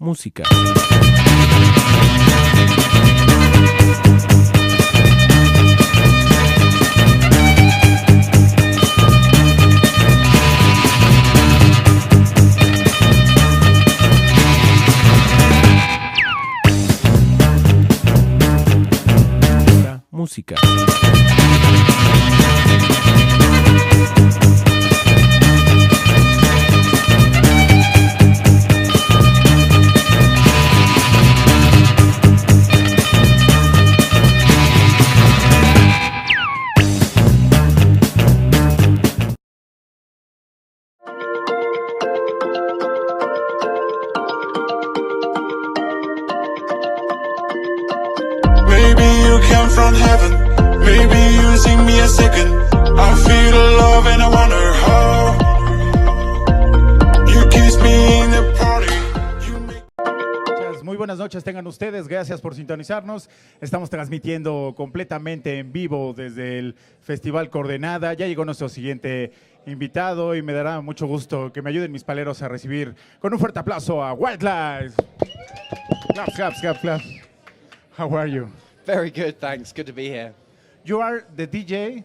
música. Música. From heaven, maybe you sing me a second. I feel the love and I wonder how you kiss me in the party. Muy buenas noches tengan ustedes, gracias por sintonizarnos. Estamos transmitiendo completamente en vivo desde el Festival Coordenada. Ya llegó nuestro siguiente invitado y me dará mucho gusto que me ayuden mis paleros a recibir con un fuerte aplauso a Wildlife. Claps, claps, claps, claps. How are you? Very good, thanks. Good to be here. You are the DJ,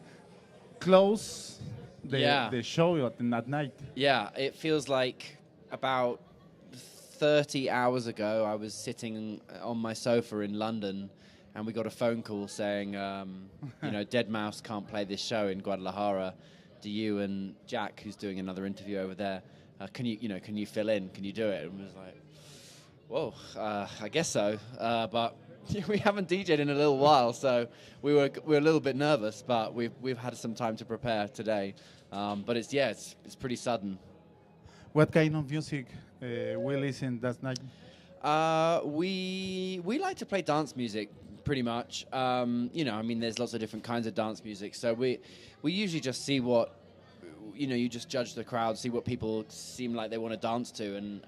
close Yeah. the show at night. Yeah, it feels like about 30 hours ago, I was sitting on my sofa in London, and we got a phone call saying, Dead Mouse can't play this show in Guadalajara. Do you and Jack, who's doing another interview over there, can you fill in? Can you do it? And I was like, whoa, I guess so, but. We haven't DJ'd in a little while, so we're a little bit nervous, but we've had some time to prepare today. But it's pretty sudden. What kind of music we listen that night? We like to play dance music pretty much. There's lots of different kinds of dance music. So we usually just see what you just judge the crowd, see what people seem like they want to dance to, and.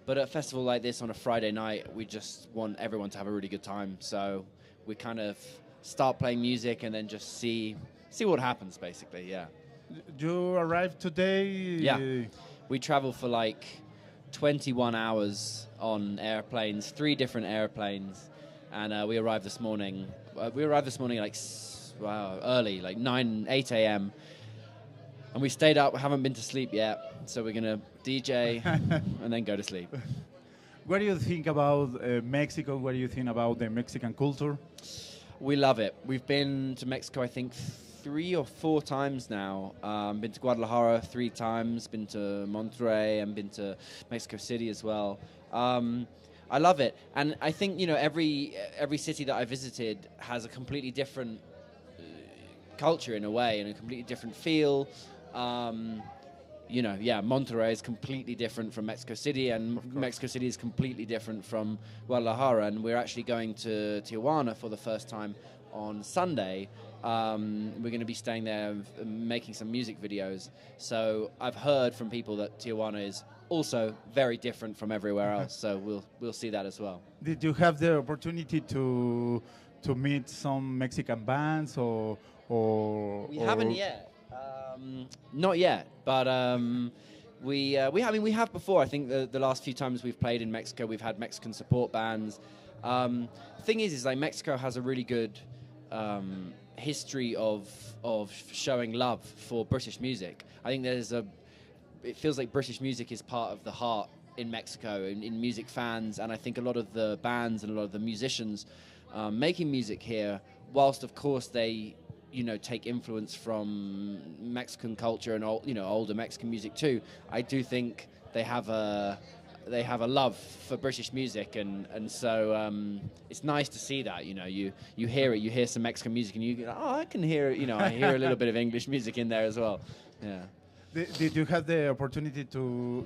But at a festival like this on a Friday night, we just want everyone to have a really good time. So we kind of start playing music and then just see what happens, basically, yeah. You arrived today? Yeah. We travel for like 21 hours on airplanes, 3 different airplanes. And we arrived this morning. Early, like 8 a.m. And we stayed up, haven't been to sleep yet, so we're going to DJ and then go to sleep. What do you think about Mexico? What do you think about the Mexican culture? We love it. We've been to Mexico, I think, 3 or 4 times now. Been to Guadalajara 3 times, been to Monterrey, and been to Mexico City as well. I love it. And I think, every city that I visited has a completely different culture in a way, and a completely different feel. Monterrey is completely different from Mexico City, and Mexico City is completely different from Guadalajara. And we're actually going to Tijuana for the first time on Sunday. We're going to be staying there and making some music videos. So I've heard from people that Tijuana is also very different from everywhere else. So we'll see that as well. Did you have the opportunity to meet some Mexican bands or we haven't yet. Not yet, but we have before. I think the last few times we've played in Mexico, we've had Mexican support bands. Thing is like Mexico has a really good history of showing love for British music. I think it feels like British music is part of the heart in Mexico, in music fans, and I think a lot of the bands and a lot of the musicians making music here, whilst of course they take influence from Mexican culture and older Mexican music too. I do think they have a love for British music, and so it's nice to see that. You hear it, you hear some Mexican music, and you go, oh, I can hear it. I hear a little bit of English music in there as well. Yeah. Did you have the opportunity to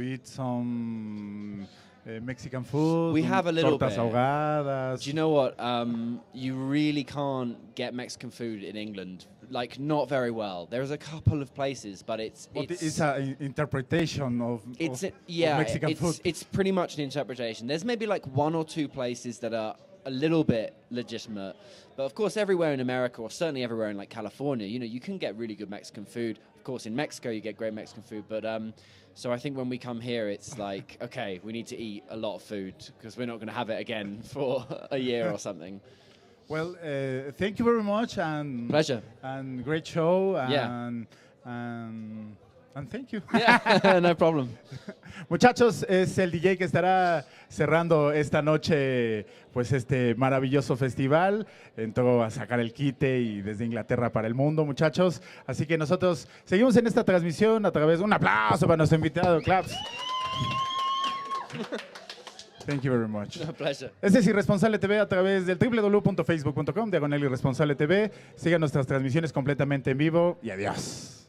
eat some Mexican food? We have a little tortas bit. ahogadas. Do you know what? You really can't get Mexican food in England. Like, not very well. There's a couple of places, but it's an interpretation of Mexican food. It's pretty much an interpretation. There's maybe like 1 or 2 places that are a little bit legitimate, but of course everywhere in America, or certainly everywhere in like California, you can get really good Mexican food. of course, in Mexico you get great Mexican food, but so I think when we come here, it's like, okay, we need to eat a lot of food because we're not going to have it again for a year or something. Well, thank you very much, and Pleasure. and great show, Yeah. and thank you. Yeah, no problem. Muchachos, es el DJ que estará cerrando esta noche, pues este maravilloso festival. Entró a sacar el quite y desde Inglaterra para el mundo, muchachos. Así que nosotros seguimos en esta transmisión a través de un aplauso para nuestro invitado, claps. Thank you very much. No, pleasure. Este es Irresponsable TV a través del www.facebook.com/Irresponsable TV. Sigan nuestras transmisiones completamente en vivo y adiós.